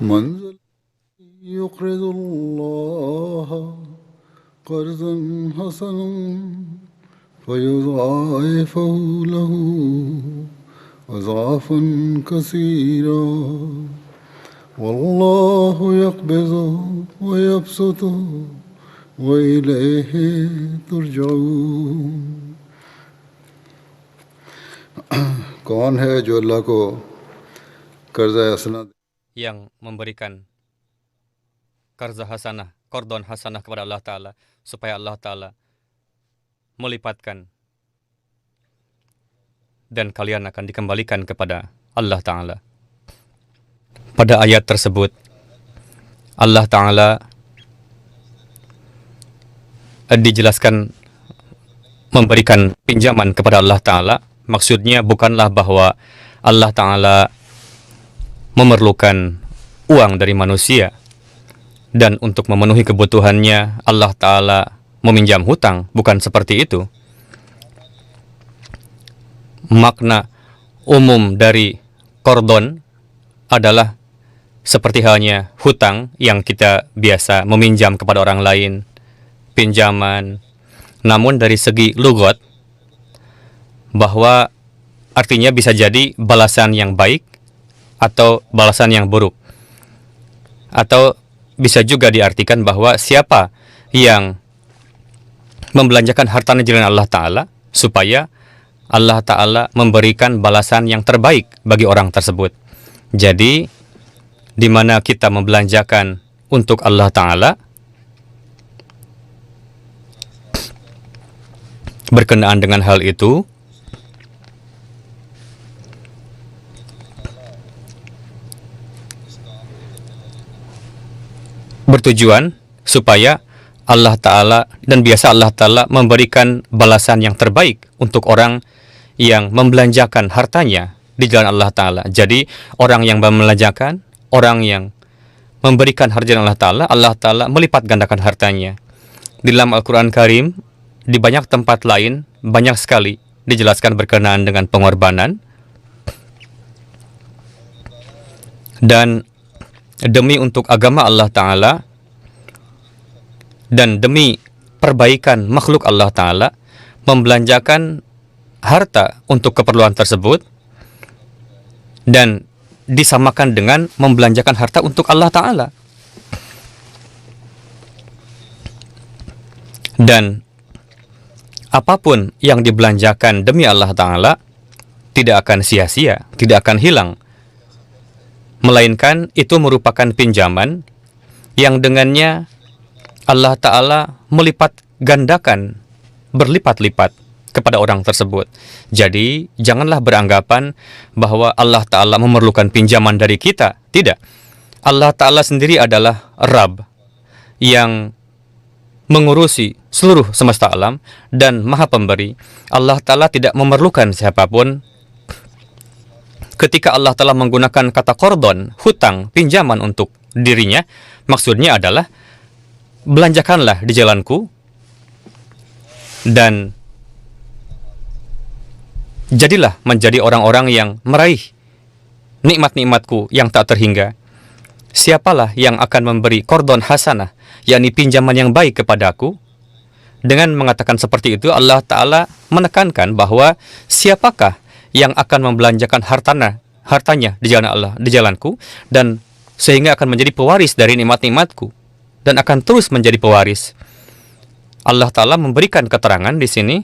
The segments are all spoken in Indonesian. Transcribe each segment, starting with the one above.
من ذا الذي يقرض الله قرضا حسنا فيضاعفه له أضعافا كثيرا والله يقبض ويبسط وإليه ترجعون. कौन है जो अल्लाह को कर्जा हसना yang memberikan qarza hasanah, qardon hasanah kepada Allah Ta'ala, supaya Allah Ta'ala melipatkan dan kalian akan dikembalikan kepada Allah Ta'ala. Pada ayat tersebut, Allah Ta'ala dijelaskan memberikan pinjaman kepada Allah Ta'ala. Maksudnya bukanlah bahwa Allah Ta'ala memerlukan uang dari manusia dan untuk memenuhi kebutuhannya Allah Ta'ala meminjam hutang. Bukan seperti itu. Makna umum dari qardon adalah seperti halnya hutang yang kita biasa meminjam kepada orang lain, pinjaman. Namun dari segi lugat, bahwa artinya bisa jadi balasan yang baik atau balasan yang buruk. Atau bisa juga diartikan bahwa siapa yang membelanjakan hartanya di jalan Allah Ta'ala, supaya Allah Ta'ala memberikan balasan yang terbaik bagi orang tersebut. Jadi, di mana kita membelanjakan untuk Allah Ta'ala, berkenaan dengan hal itu, bertujuan supaya Allah Ta'ala, dan biasa Allah Ta'ala memberikan balasan yang terbaik untuk orang yang membelanjakan hartanya di jalan Allah Ta'ala. Jadi orang yang membelanjakan, orang yang memberikan harta Allah Ta'ala melipat gandakan hartanya. Di dalam Al-Quran Karim, di banyak tempat lain, banyak sekali dijelaskan berkenaan dengan pengorbanan. Dan demi untuk agama Allah Ta'ala dan demi perbaikan makhluk Allah Ta'ala, membelanjakan harta untuk keperluan tersebut dan disamakan dengan membelanjakan harta untuk Allah Ta'ala. Dan apapun yang dibelanjakan demi Allah Ta'ala tidak akan sia-sia, tidak akan hilang, melainkan itu merupakan pinjaman yang dengannya Allah Ta'ala melipat gandakan, berlipat-lipat kepada orang tersebut. Jadi, janganlah beranggapan bahwa Allah Ta'ala memerlukan pinjaman dari kita. Tidak. Allah Ta'ala sendiri adalah Rabb yang mengurusi seluruh semesta alam dan Maha Pemberi. Allah Ta'ala tidak memerlukan siapapun. Ketika Allah Ta'ala menggunakan kata qardon, hutang, pinjaman untuk dirinya, maksudnya adalah belanjakanlah di jalanku dan jadilah menjadi orang-orang yang meraih nikmat-nikmatku yang tak terhingga. Siapalah yang akan memberi qardon hasanah, yakni pinjaman yang baik kepadaku? Dengan mengatakan seperti itu, Allah Ta'ala menekankan bahwa siapakah yang akan membelanjakan hartanya di jalan Allah, di jalanku, dan sehingga akan menjadi pewaris dari nikmat-nikmatku dan akan terus menjadi pewaris. Allah Ta'ala memberikan keterangan di sini,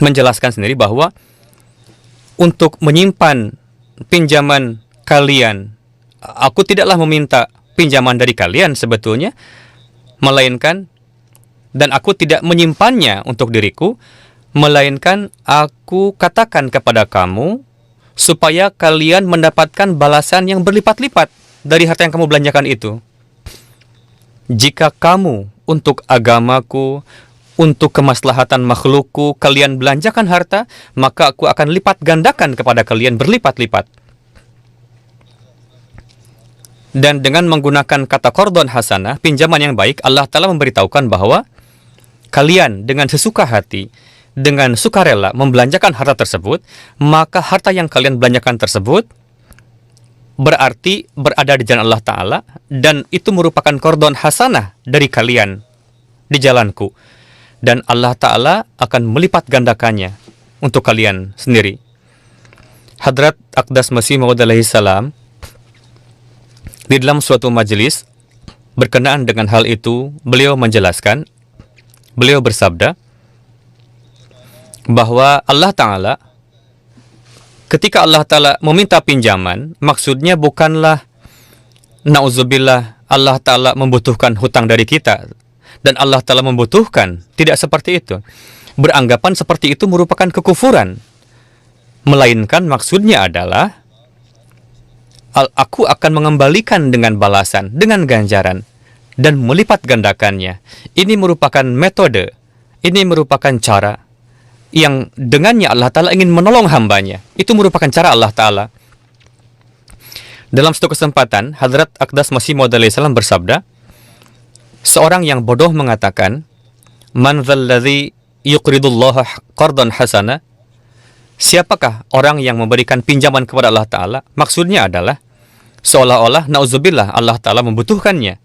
menjelaskan sendiri bahwa untuk menyimpan pinjaman kalian, aku tidaklah meminta pinjaman dari kalian sebetulnya, melainkan, dan aku tidak menyimpannya untuk diriku, melainkan aku katakan kepada kamu supaya kalian mendapatkan balasan yang berlipat-lipat dari harta yang kamu belanjakan itu. Jika kamu untuk agamaku, untuk kemaslahatan makhlukku, kalian belanjakan harta, maka aku akan lipat gandakan kepada kalian berlipat-lipat. Dan dengan menggunakan kata qardon hasanah, pinjaman yang baik, Allah Ta'ala memberitahukan bahwa kalian dengan sesuka hati, dengan sukarela membelanjakan harta tersebut, maka harta yang kalian belanjakan tersebut berarti berada di jalan Allah Ta'ala, dan itu merupakan kordon hasanah dari kalian di jalanku. Dan Allah Ta'ala akan melipat gandakannya untuk kalian sendiri. Hadrat Aqdas Masih Maud alaihi salam di dalam suatu majelis berkenaan dengan hal itu, beliau menjelaskan, beliau bersabda bahwa Allah Ta'ala, ketika Allah Ta'ala meminta pinjaman, maksudnya bukanlah na'udzubillah Allah Ta'ala membutuhkan hutang dari kita dan Allah Ta'ala membutuhkan. Tidak seperti itu. Beranggapan seperti itu merupakan kekufuran. Melainkan maksudnya adalah aku akan mengembalikan dengan balasan, dengan ganjaran, dan melipat gandakannya. Ini merupakan metode, ini merupakan cara yang dengannya Allah Ta'ala ingin menolong hambanya. Itu merupakan cara Allah Ta'ala. Dalam satu kesempatan, Hadrat Aqdas Masih Maud alaihi salam bersabda, seorang yang bodoh mengatakan, Man dzalladzi yuqridullaha qardan hasana? Siapakah orang yang memberikan pinjaman kepada Allah Ta'ala? Maksudnya adalah seolah-olah na'udzubillah Allah Ta'ala membutuhkannya.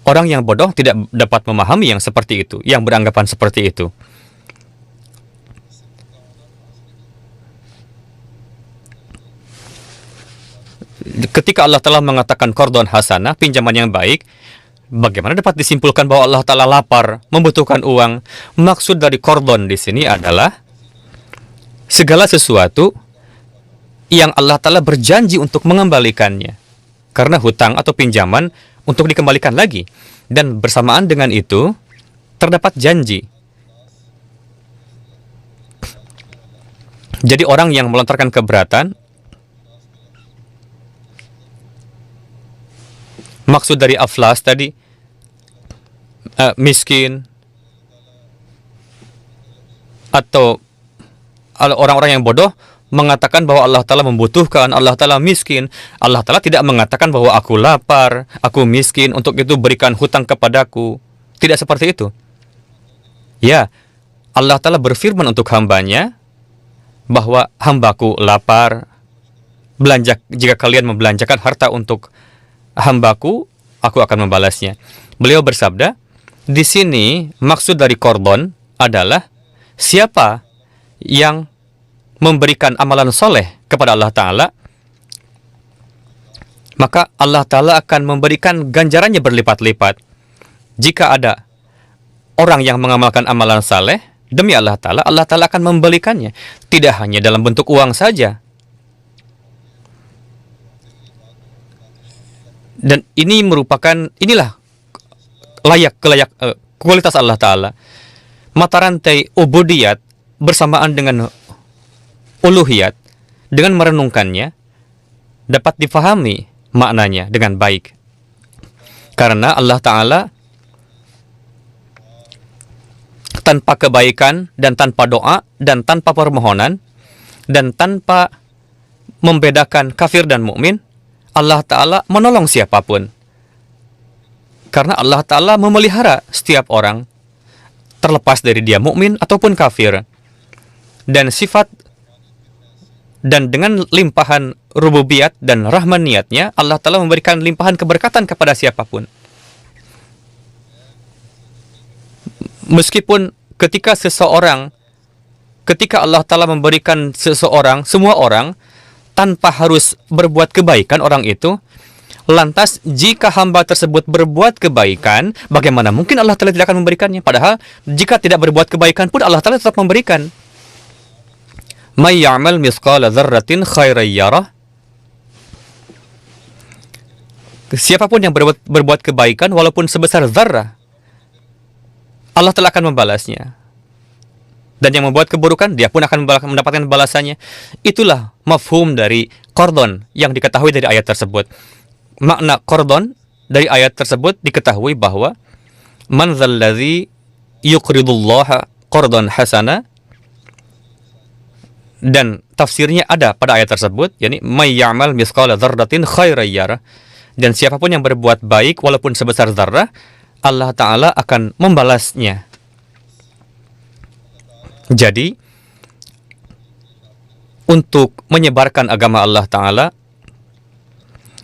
Orang yang bodoh tidak dapat memahami yang seperti itu, yang beranggapan seperti itu. Ketika Allah Ta'ala mengatakan qardon hasanah, pinjaman yang baik, bagaimana dapat disimpulkan bahwa Allah Ta'ala lapar, membutuhkan uang? Maksud dari qardon di sini adalah segala sesuatu yang Allah Ta'ala berjanji untuk mengembalikannya. Karena hutang atau pinjaman untuk dikembalikan lagi. Dan bersamaan dengan itu, terdapat janji. Jadi orang yang melontarkan keberatan, maksud dari aflas tadi, miskin, atau orang-orang yang bodoh mengatakan bahwa Allah Ta'ala membutuhkan, Allah Ta'ala miskin. Allah Ta'ala tidak mengatakan bahwa aku lapar, aku miskin, untuk itu berikan hutang kepadaku. Tidak seperti itu. Ya, Allah Ta'ala berfirman untuk hambanya bahwa hambaku lapar, jika kalian membelanjakan harta untuk hambaku, aku akan membalasnya. Beliau bersabda, di sini maksud dari qardon adalah siapa yang memberikan amalan soleh kepada Allah Ta'ala, maka Allah Ta'ala akan memberikan ganjarannya berlipat-lipat. Jika ada orang yang mengamalkan amalan saleh, demi Allah Ta'ala, Allah Ta'ala akan memberikannya. Tidak hanya dalam bentuk uang saja. Dan ini merupakan, inilah kualitas Allah Ta'ala. Mata rantai ubudiyat bersamaan dengan uluhiyat, dengan merenungkannya, dapat difahami maknanya dengan baik. Karena Allah Ta'ala tanpa kebaikan dan tanpa doa dan tanpa permohonan dan tanpa membedakan kafir dan mukmin, Allah Ta'ala menolong siapapun. Karena Allah Ta'ala memelihara setiap orang, terlepas dari dia mukmin ataupun kafir. Dan sifat dan dengan limpahan rububiyat dan rahmaniyatnya, Allah Ta'ala memberikan limpahan keberkatan kepada siapapun. Meskipun ketika Allah Ta'ala memberikan seseorang, semua orang, tanpa harus berbuat kebaikan orang itu, lantas jika hamba tersebut berbuat kebaikan, bagaimana mungkin Allah Ta'ala tidak akan memberikannya? Padahal jika tidak berbuat kebaikan pun Allah Ta'ala tetap memberikan. May ya'mal mithqala dzarratin khairan yarah. Siapapun yang berbuat kebaikan walaupun sebesar zarrah, Allah telah akan membalasnya. Dan yang membuat keburukan, dia pun akan mendapatkan balasannya. Itulah mafhum dari qardon yang diketahui dari ayat tersebut. Makna qardon dari ayat tersebut diketahui bahwa man dzalladzi yuqridullaha qardan hasana, dan tafsirnya ada pada ayat tersebut, yakni may ya'mal mithqala dzarratin khairan yarah. Dan siapapun yang berbuat baik walaupun sebesar zarrah, Allah Ta'ala akan membalasnya. Jadi untuk menyebarkan agama Allah Ta'ala,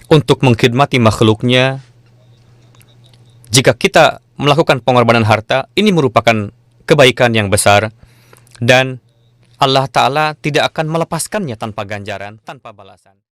untuk mengkhidmati makhluknya. Jika kita melakukan pengorbanan harta, ini merupakan kebaikan yang besar, dan Allah Ta'ala tidak akan melepaskannya tanpa ganjaran, tanpa balasan.